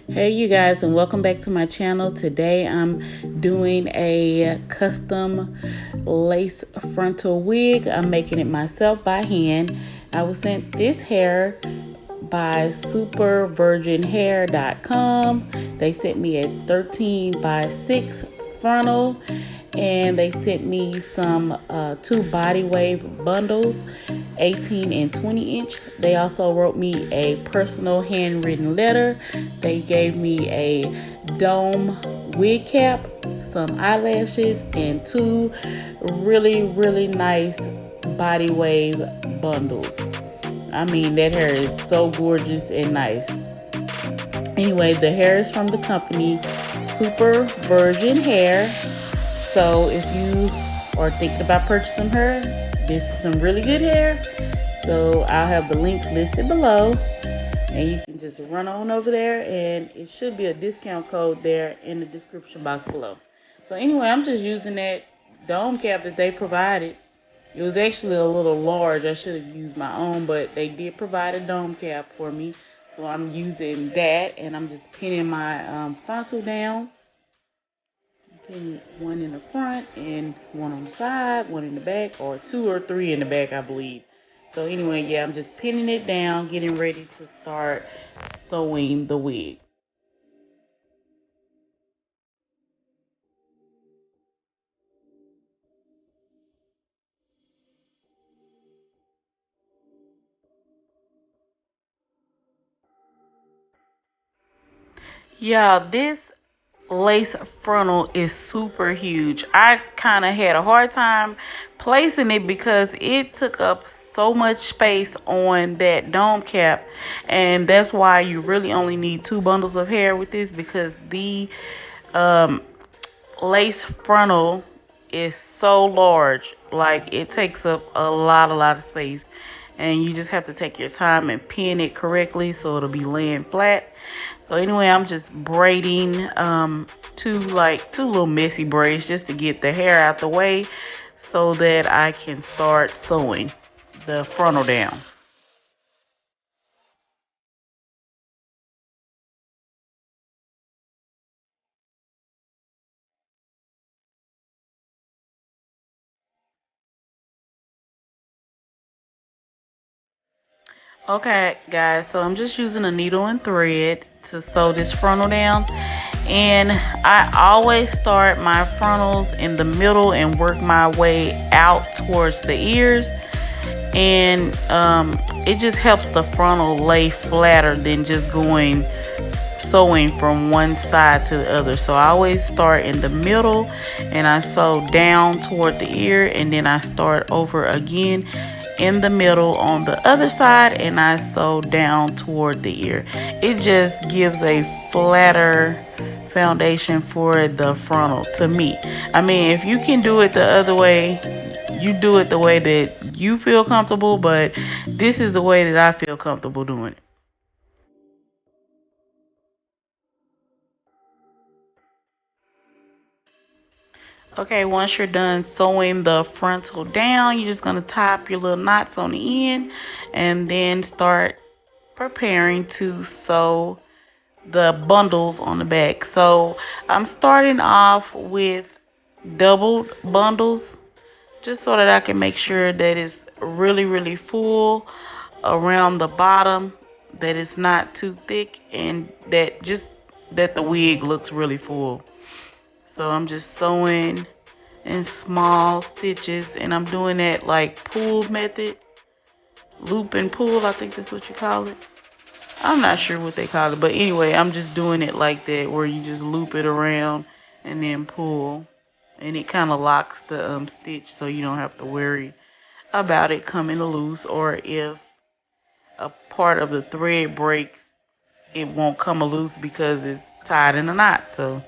Hey you guys, and welcome back to my channel. Today I'm doing a custom lace frontal wig. I'm making it myself by hand. I was sent this hair by supervirginhair.com. They sent me a 13 by 6 frontal, and they sent me some two body wave bundles, 18 and 20 inch. They also wrote me a personal handwritten letter. They gave me a dome wig cap, some eyelashes, and two really nice body wave bundles. I mean, that hair is so gorgeous and nice. Anyway, the hair is from the company Super Virgin Hair. So if you are thinking about purchasing her, this is some really good hair. So I'll have the links listed below, and you can just run on over there, and it should be a discount code there in the description box below. So anyway, I'm just using that dome cap that they provided. It was actually a little large. I should have used my own, but they did provide a dome cap for me. So I'm using that, and I'm just pinning my frontal down. Pinning one in the front and one on the side, one in the back, or two or three in the back, I believe. So anyway, yeah, I'm just pinning it down, getting ready to start sewing the wig. Yeah, this lace frontal is super huge. I kind of had a hard time placing it because it took up so much space on that dome cap, and that's why you really only need two bundles of hair with this, because the um, lace frontal is so large. Like, it takes up a lot of space, and you just have to take your time and pin it correctly so it'll be laying flat. So anyway, I'm just braiding two little messy braids just to get the hair out the way so that I can start sewing the frontal down. Okay, guys, so I'm just using a needle and thread to sew this frontal down. And I always start my frontals in the middle and work my way out towards the ears. And it just helps the frontal lay flatter than just going sewing from one side to the other. So I always start in the middle and I sew down toward the ear, and then I start over again in the middle on the other side and I sew down toward the ear. It just gives a flatter foundation for the frontal to me. I mean, if you can do it the other way, you do it the way that you feel comfortable, but this is the way that I feel comfortable doing it. Okay, once you're done sewing the frontal down, you're just going to tie up your little knots on the end and then start preparing to sew the bundles on the back. So I'm starting off with doubled bundles just so that I can make sure that it's really full around the bottom, that it's not too thick, and that the wig looks really full. So I'm just sewing in small stitches, and I'm doing that like pull method, loop and pull, I think that's what you call it. I'm not sure what they call it, but anyway, I'm just doing it like that, where you just loop it around and then pull, and it kind of locks the stitch, so you don't have to worry about it coming loose, or if a part of the thread breaks, it won't come loose because it's tied in a knot. So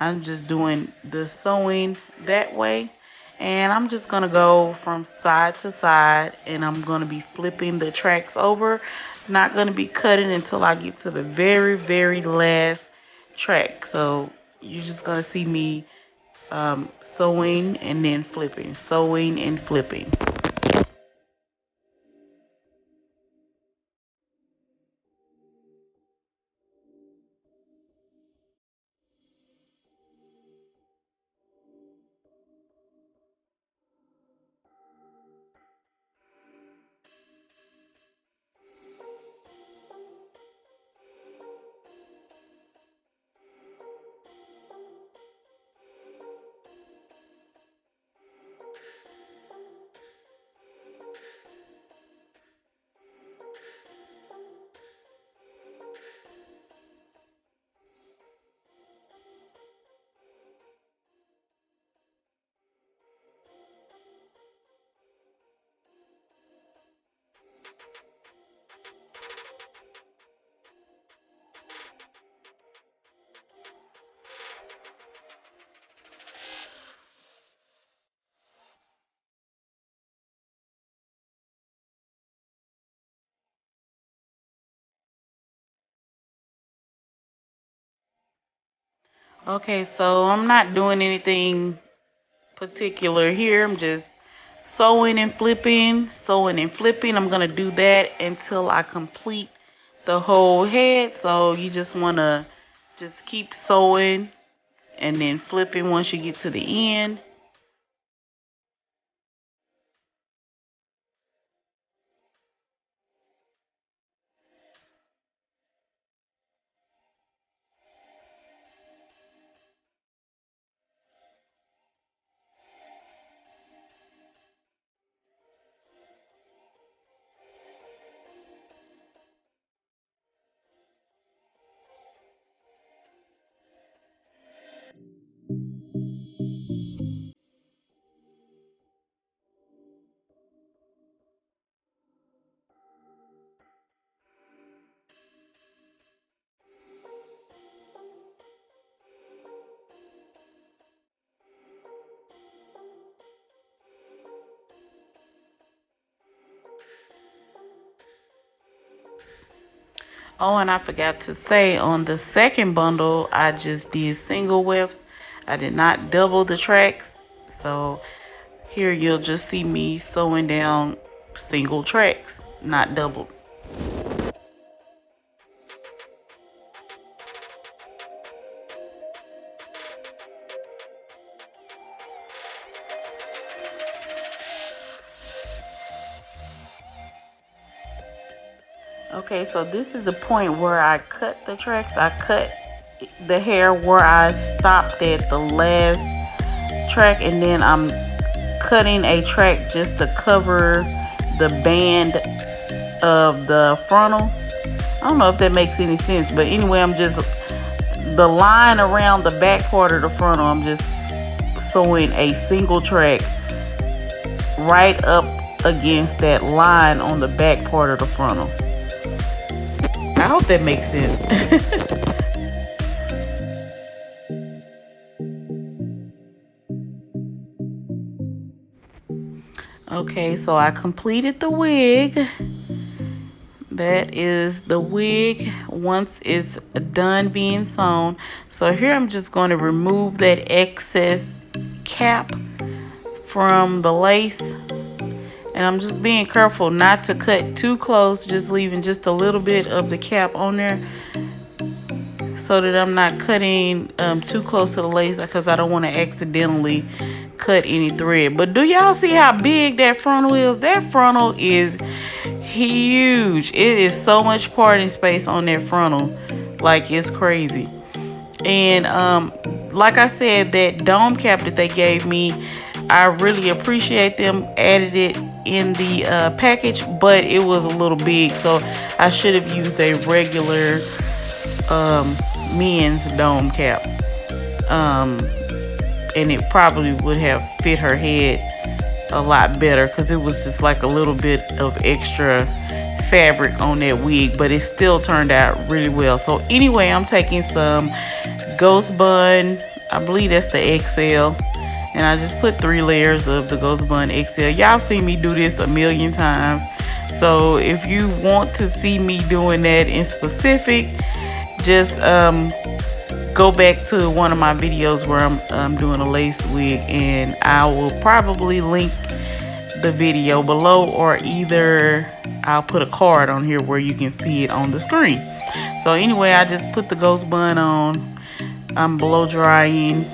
I'm just doing the sewing that way, and I'm just gonna go from side to side, and I'm gonna be flipping the tracks over. Not gonna be cutting until I get to the very last track. So you're just gonna see me sewing and then flipping, sewing and flipping. Okay, so I'm not doing anything particular here. I'm just sewing and flipping, sewing and flipping. I'm gonna do that until I complete the whole head. So you just wanna just keep sewing and then flipping once you get to the end. Oh, and I forgot to say on the second bundle, I just did single wefts. I did not double the tracks. So here you'll just see me sewing down single tracks, not doubled. Okay, so this is the point where I cut the tracks. I cut the hair where I stopped at the last track, and then I'm cutting a track just to cover the band of the frontal. I don't know if that makes any sense, but anyway, I'm just the line around the back part of the frontal. I'm just sewing a single track right up against that line on the back part of the frontal. I hope that makes sense. Okay, so I completed the wig. That is the wig once it's done being sewn. So here I'm just going to remove that excess cap from the lace. And I'm just being careful not to cut too close, just leaving just a little bit of the cap on there so that I'm not cutting too close to the lace, because I don't want to accidentally cut any thread. But do y'all see how big that frontal is? That frontal is huge. It is so much parting space on that frontal, like it's crazy. And like I said, that dome cap that they gave me, I really appreciate them added it in the package, but it was a little big, so I should have used a regular men's dome cap, and it probably would have fit her head a lot better, because it was just like a little bit of extra fabric on that wig, but it still turned out really well. So anyway, I'm taking some Ghost Bond, I believe that's the XL, and I just put 3 layers of the Ghost Bond XL. Y'all seen me do this a million times, so if you want to see me doing that in specific, just go back to one of my videos where I'm doing a lace wig, and I will probably link the video below, or either I'll put a card on here where you can see it on the screen. So anyway, I just put the Ghost Bond on. I'm blow drying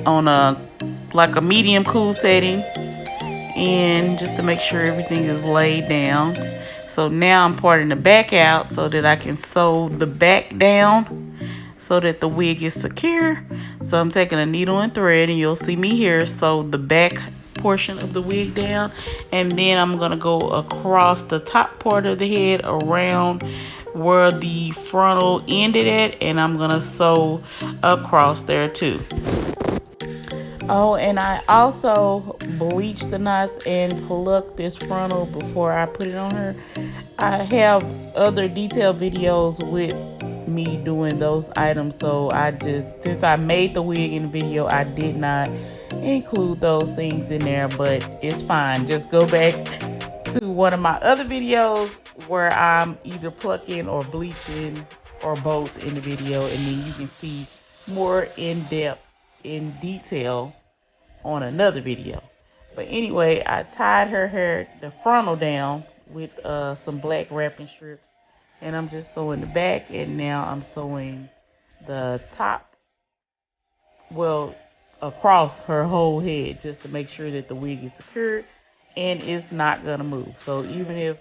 on a medium cool setting, and just to make sure everything is laid down. So now I'm parting the back out so that I can sew the back down so that the wig is secure. So I'm taking a needle and thread, and you'll see me here sew the back portion of the wig down, and then I'm gonna go across the top part of the head around where the frontal ended at, and I'm gonna sew across there too. Oh, and I also bleached the knots and plucked this frontal before I put it on her. I have other detailed videos with me doing those items, so since I made the wig in the video, I did not include those things in there, but it's fine. Just go back to one of my other videos where I'm either plucking or bleaching or both in the video, and then you can see more in depth, in detail on another video. But anyway, I tied her hair, the frontal down with some black wrapping strips, and I'm just sewing the back, and now I'm sewing the top, well, across her whole head, just to make sure that the wig is secured and it's not gonna move. So even if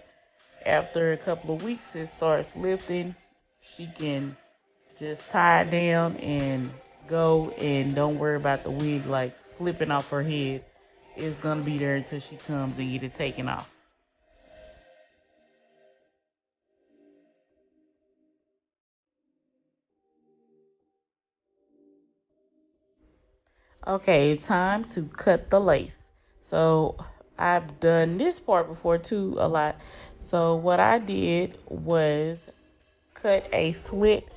after a couple of weeks it starts lifting, she can just tie it down and go, and don't worry about the wig like slipping off her head. It's gonna be there until she comes and get it taken off. Okay, time to cut the lace. So I've done this part before too a lot. So what I did was cut a slit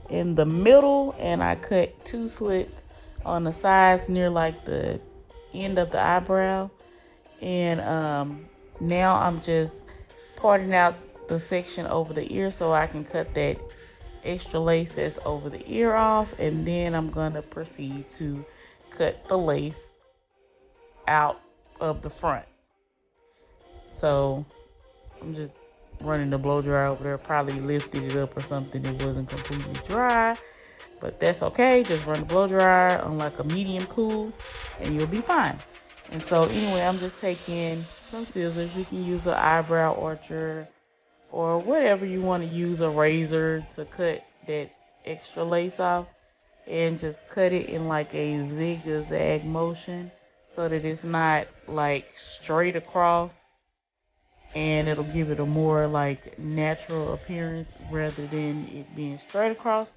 in the middle, and I cut two slits on the sides near like the end of the eyebrow. And now I'm just parting out the section over the ear so I can cut that extra lace that's over the ear off, and then I'm gonna proceed to cut the lace out of the front. So I'm just running the blow dryer over there. Probably lifted it up or something. It wasn't completely dry, but that's okay. Just run the blow dryer on like a medium cool, and you'll be fine. And so anyway, I'm just taking some scissors. You can use an eyebrow archer or whatever you want to use, a razor to cut that extra lace off, and just cut it in like a zigzag motion so that it's not like straight across, and it'll give it a more like natural appearance rather than it being straight across.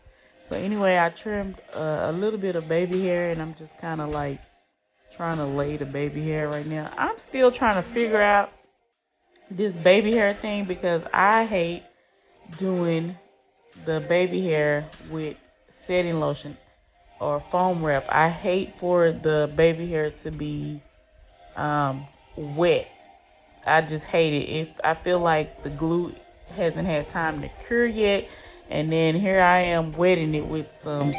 So anyway, I trimmed a little bit of baby hair, and I'm just kind of like trying to lay the baby hair right now. I'm still trying to figure out this baby hair thing because I hate doing the baby hair with setting lotion or foam wrap. I hate for the baby hair to be wet. I just hate it. If I feel like the glue hasn't had time to cure yet, and then here I am wetting it with some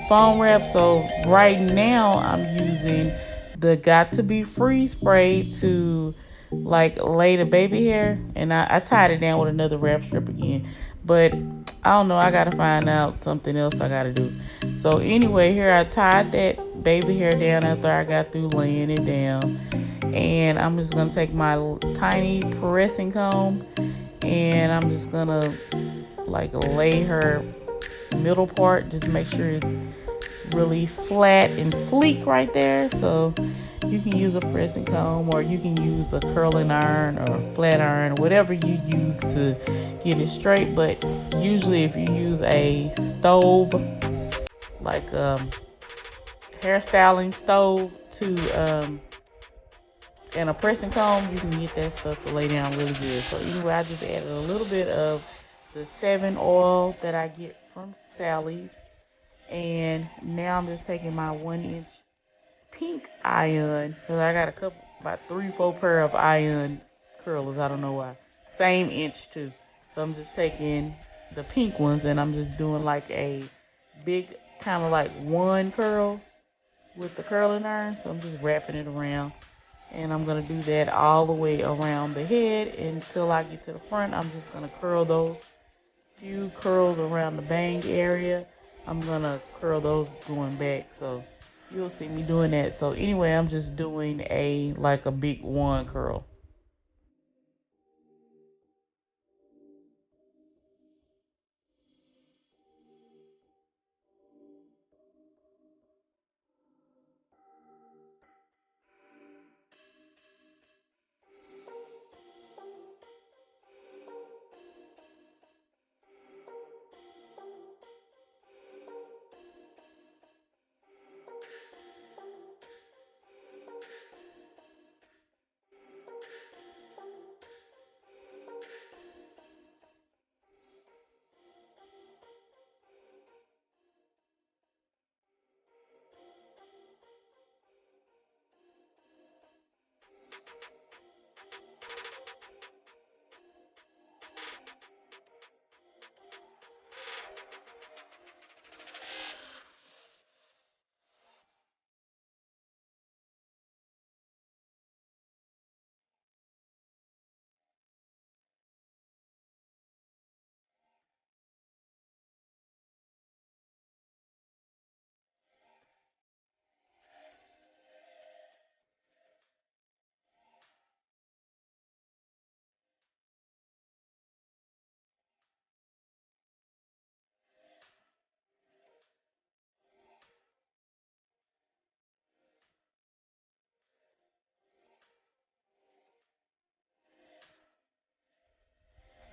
foam wrap. So right now I'm using the Got to Be Free spray to like lay the baby hair, and I tied it down with another wrap strip again. But I don't know, I gotta find out something else I gotta do. So anyway, here I tied that baby hair down after I got through laying it down, and I'm just gonna take my tiny pressing comb, and I'm just gonna like lay her middle part, just make sure it's really flat and sleek right there. So you can use a pressing comb, or you can use a curling iron or a flat iron, whatever you use to get it straight. But usually if you use a stove, like hairstyling stove, to and a pressing comb, you can get that stuff to lay down really good. So anyway, I just added a little bit of the 7 oil that I get from Sally's, and now I'm just taking my 1-inch pink iron, because I got a couple, about 3, 4 pair of iron curlers. I don't know why. Same inch too. So I'm just taking the pink ones, and I'm just doing like a big kind of like one curl with the curling iron. So I'm just wrapping it around, and I'm gonna do that all the way around the head until I get to the front. I'm just gonna curl those few curls around the bang area. I'm gonna curl those going back, so you'll see me doing that. So anyway, I'm just doing a like a big one curl.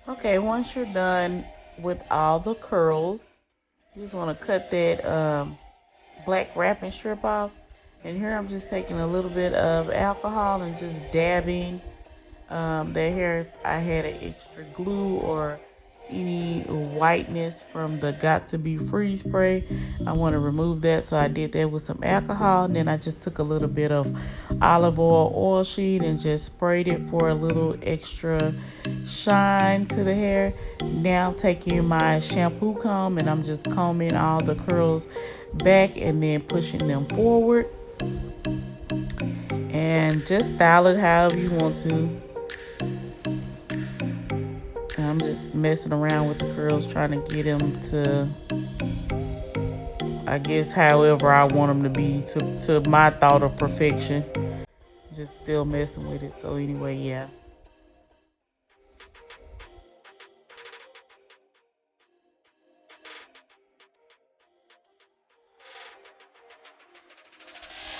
Okay, once you're done with all the curls, you just want to cut that black wrapping strip off. And here I'm just taking a little bit of alcohol and just dabbing that hair. If I had an extra glue or any whiteness from the Got To Be Free spray, I want to remove that. So I did that with some alcohol, and then I just took a little bit of olive oil sheet and just sprayed it for a little extra shine to the hair. Now taking my shampoo comb, and I'm just combing all the curls back and then pushing them forward, and just style it however you want to. I'm just messing around with the curls, trying to get them to, I guess, however I want them to be, to my thought of perfection. Just still messing with it. So anyway, yeah.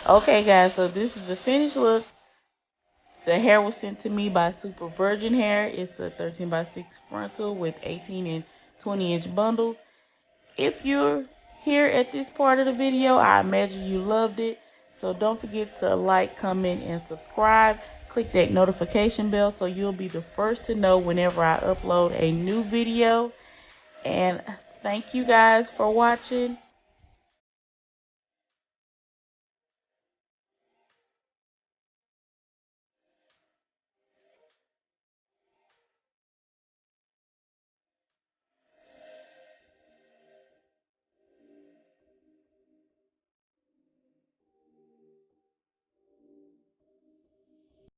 Okay, guys. So this is the finished look. The hair was sent to me by Super Virgin Hair. It's a 13 by 6 frontal with 18 and 20-inch bundles. If you're here at this part of the video, I imagine you loved it. So don't forget to like, comment, and subscribe. Click that notification bell so you'll be the first to know whenever I upload a new video. And thank you guys for watching.